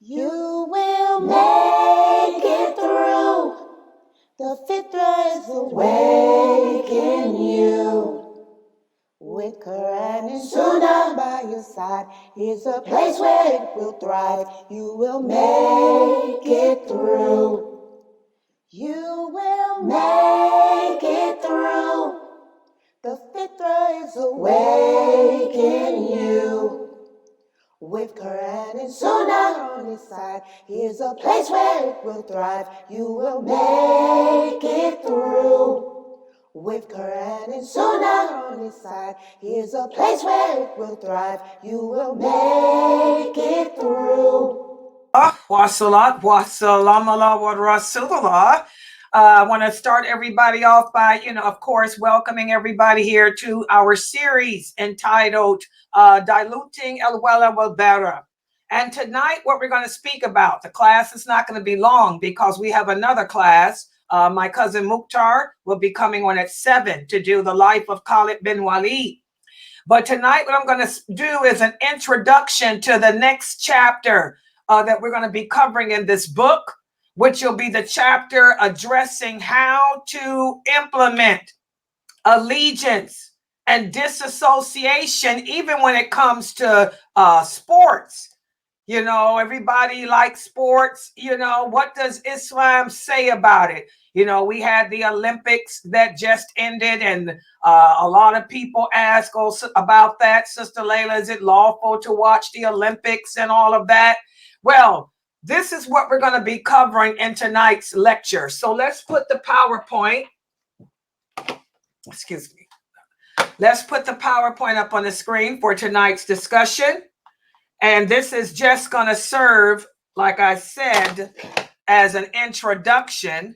You will make it through. The fitra is awake in you. With Quran and Sunnah by your side, here's a place where it will thrive. You will make it through. You will make it through. The fitra is awake in you. With Quran and Sunnah on his side, here's a place where it will thrive. You will make it through. With Quran and Sunnah on his side, here's a place where it will thrive. You will make it through. Wassalat, wassalam ala wa rasulullah. I want to start everybody off by, of course, welcoming everybody here to our series entitled Diluting Wala Wal Bara. And tonight, what we're going to speak about, the class is not going to be long because we have another class. My cousin Mukhtar will be coming on at 7 to do the life of Khalid bin Walid. But tonight, what I'm going to do is an introduction to the next chapter that we're going to be covering in this book, which will be the chapter addressing how to implement allegiance and disassociation, even when it comes to sports. You know, everybody likes sports. You know, what does Islam say about it? You know, we had the Olympics that just ended, and a lot of people ask also about that. Sister Laila, is it lawful to watch the Olympics and all of that? Well, this is what we're going to be covering in tonight's lecture. So let's put the PowerPoint. Excuse me. Let's put the PowerPoint up on the screen for tonight's discussion. And this is just going to serve, like I said, as an introduction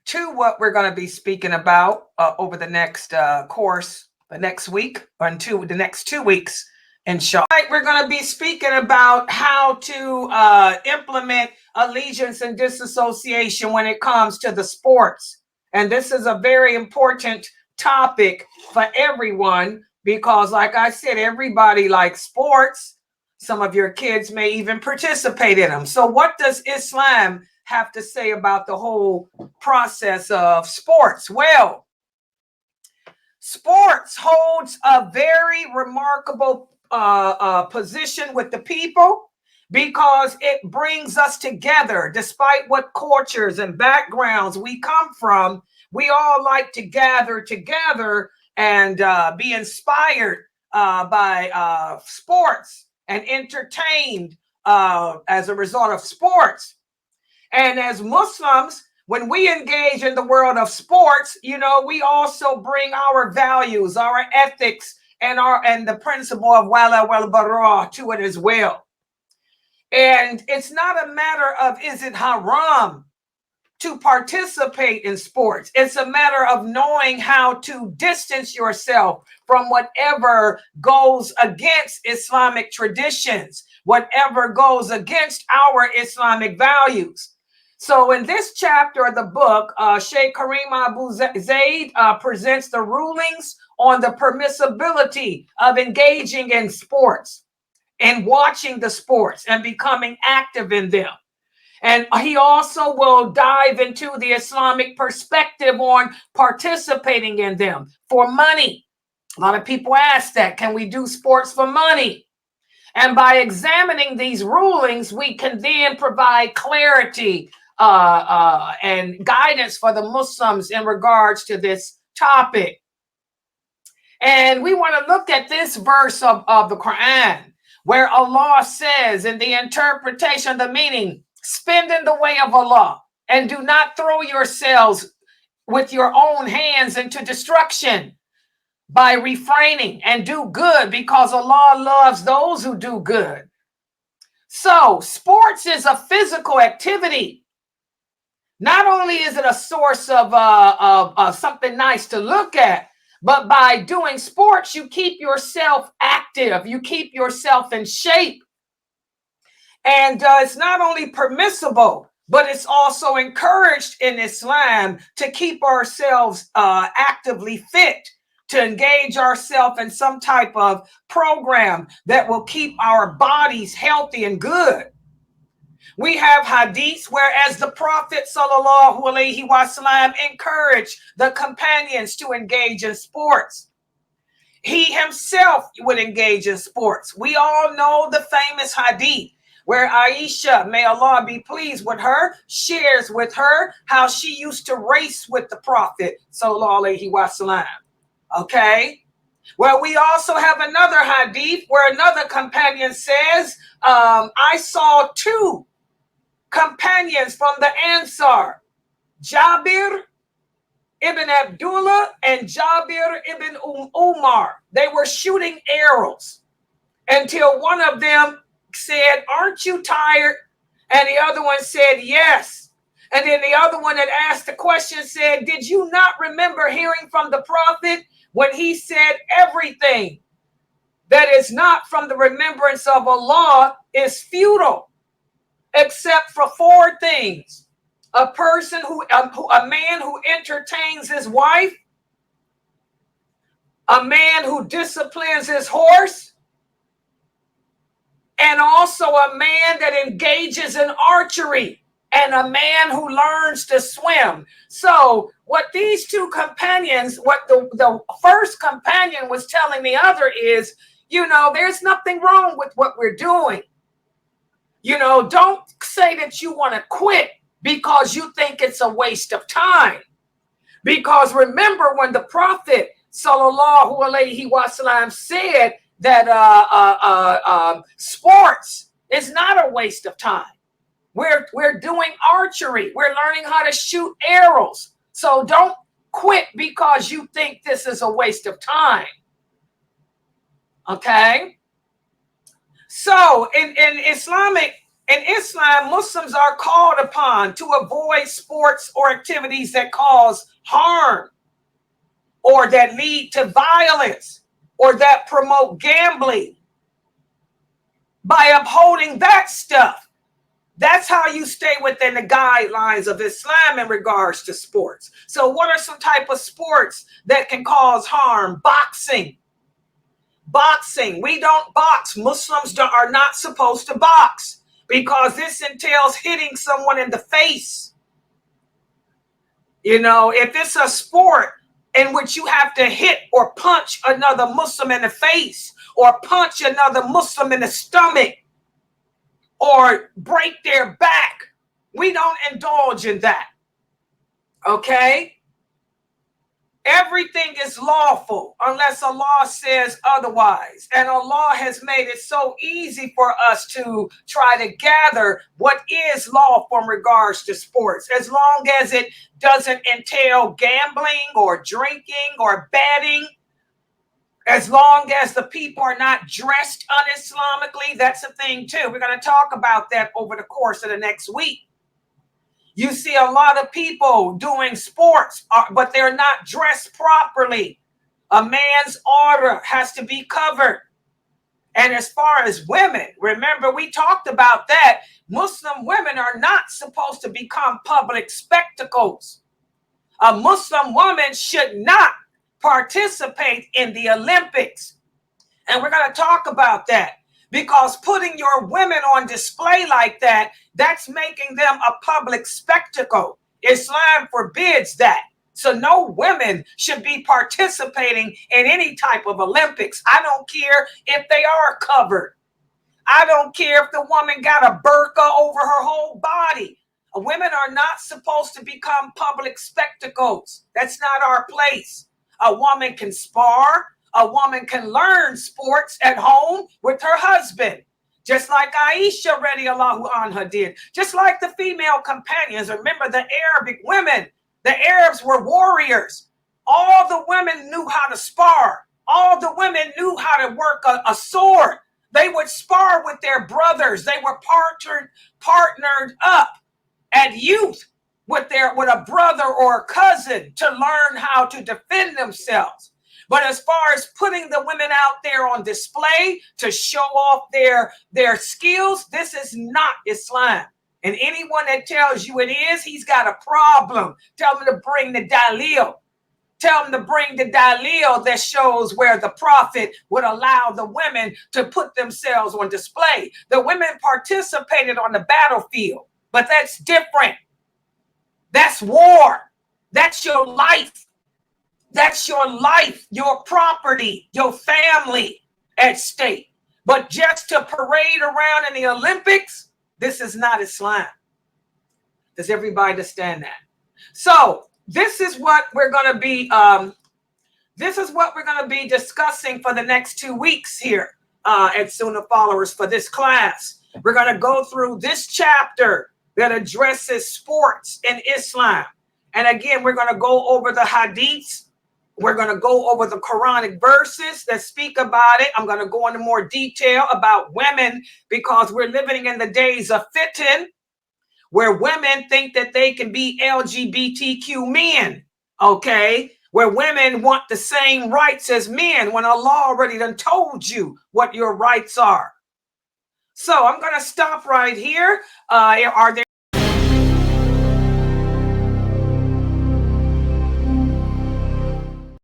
to what we're going to be speaking about over the next course, the next week, or the next 2 weeks. Inshallah. We're going to be speaking about how to implement allegiance and disassociation when it comes to the sports. And this is a very important topic for everyone because, like I said, everybody likes sports. Some of your kids may even participate in them. So what does Islam have to say about the whole process of sports? Well, sports holds a very remarkable position with the people because it brings us together. Despite what cultures and backgrounds we come from, we all like to gather together and be inspired by sports and entertained as a result of sports. And as Muslims, when we engage in the world of sports, you know, we also bring our values, our ethics, and the principle of Wala Wal Bara to it as well. And it's not a matter of is it haram to participate in sports. It's a matter of knowing how to distance yourself from whatever goes against Islamic traditions, whatever goes against our Islamic values. So in this chapter of the book, Sheikh Karim Abu Zaid presents the rulings on the permissibility of engaging in sports and watching the sports and becoming active in them. And he also will dive into the Islamic perspective on participating in them for money. A lot of people ask that, can we do sports for money? And by examining these rulings, we can then provide clarity and guidance for the Muslims in regards to this topic. And we want to look at this verse of the Quran, where Allah says in the interpretation, the meaning, spend in the way of Allah and do not throw yourselves with your own hands into destruction by refraining, and do good because Allah loves those who do good. So sports is a physical activity. Not only is it a source of something nice to look at, but by doing sports, you keep yourself active. You keep yourself in shape. And it's not only permissible, but it's also encouraged in Islam to keep ourselves actively fit to engage ourselves in some type of program that will keep our bodies healthy and good. We have hadiths whereas the Prophet sallallahu alaihi wasallam encouraged the companions to engage in sports. He himself would engage in sports. We all know the famous hadith where Aisha, may Allah be pleased with her, shares with her how she used to race with the Prophet sallallahu alaihi wasallam. Okay. Well, we also have another hadith where another companion says, I saw two companions from the Ansar, Jabir ibn Abdullah and Jabir ibn Umar. They were shooting arrows until one of them said, aren't you tired? And the other one said, yes. And then the other one that asked the question said, did you not remember hearing from the Prophet when he said everything that is not from the remembrance of Allah is futile, except for four things: a person a man who entertains his wife, a man who disciplines his horse, and also a man that engages in archery, and a man who learns to swim. So what these two companions, what the first companion was telling the other is, there's nothing wrong with what we're doing. Don't say that you want to quit because you think it's a waste of time. Because remember when the Prophet sallallahu alaihi wasallam said that sports is not a waste of time. We're doing archery. We're learning how to shoot arrows. So don't quit because you think this is a waste of time. Okay? So in Islam, Muslims are called upon to avoid sports or activities that cause harm or that lead to violence or that promote gambling. By upholding that stuff, that's how you stay within the guidelines of Islam in regards to sports. So what are some type of sports that can cause harm? Boxing. Boxing. We don't box. Muslims are not supposed to box because this entails hitting someone in the face. If it's a sport in which you have to hit or punch another Muslim in the face or punch another Muslim in the stomach or break their back, we don't indulge in that. Okay? Everything is lawful unless Allah says otherwise. And Allah has made it so easy for us to try to gather what is lawful in regards to sports, as long as it doesn't entail gambling or drinking or betting. As long as the people are not dressed un-Islamically, that's a thing too. We're going to talk about that over the course of the next week. You see a lot of people doing sports, but they're not dressed properly. A man's order has to be covered. And as far as women, remember we talked about that. Muslim women are not supposed to become public spectacles. A Muslim woman should not participate in the Olympics. And we're going to talk about that. Because putting your women on display like that, that's making them a public spectacle. Islam forbids that. So no women should be participating in any type of Olympics. I don't care if they are covered. I don't care if the woman got a burqa over her whole body. Women are not supposed to become public spectacles. That's not our place. A woman can spar. A woman can learn sports at home with her husband, just like Aisha radiallahu anha did, just like the female companions. Remember the Arabic women, the Arabs were warriors. All the women knew how to spar. All the women knew how to work a sword. They would spar with their brothers. They were partnered up at youth with a brother or a cousin to learn how to defend themselves. But as far as putting the women out there on display to show off their skills, this is not Islam. And anyone that tells you it is, he's got a problem. Tell them to bring the dalil. Tell them to bring the Dalil that shows where the prophet would allow the women to put themselves on display. The women participated on the battlefield, but that's different. That's war. That's your life. That's your life, your property, your family at stake. But just to parade around in the Olympics, this is not Islam. Does everybody understand that? So this is what we're going to be discussing for the next 2 weeks here at Sunnahfollowers for this class. We're going to go through this chapter that addresses sports in Islam. And again, we're going to go over the hadiths. We're going to go over the Quranic verses that speak about it. I'm going to go into more detail about women because we're living in the days of fitan, where women think that they can be LGBTQ men, okay? Where women want the same rights as men when Allah already done told you what your rights are. So I'm going to stop right here. Are there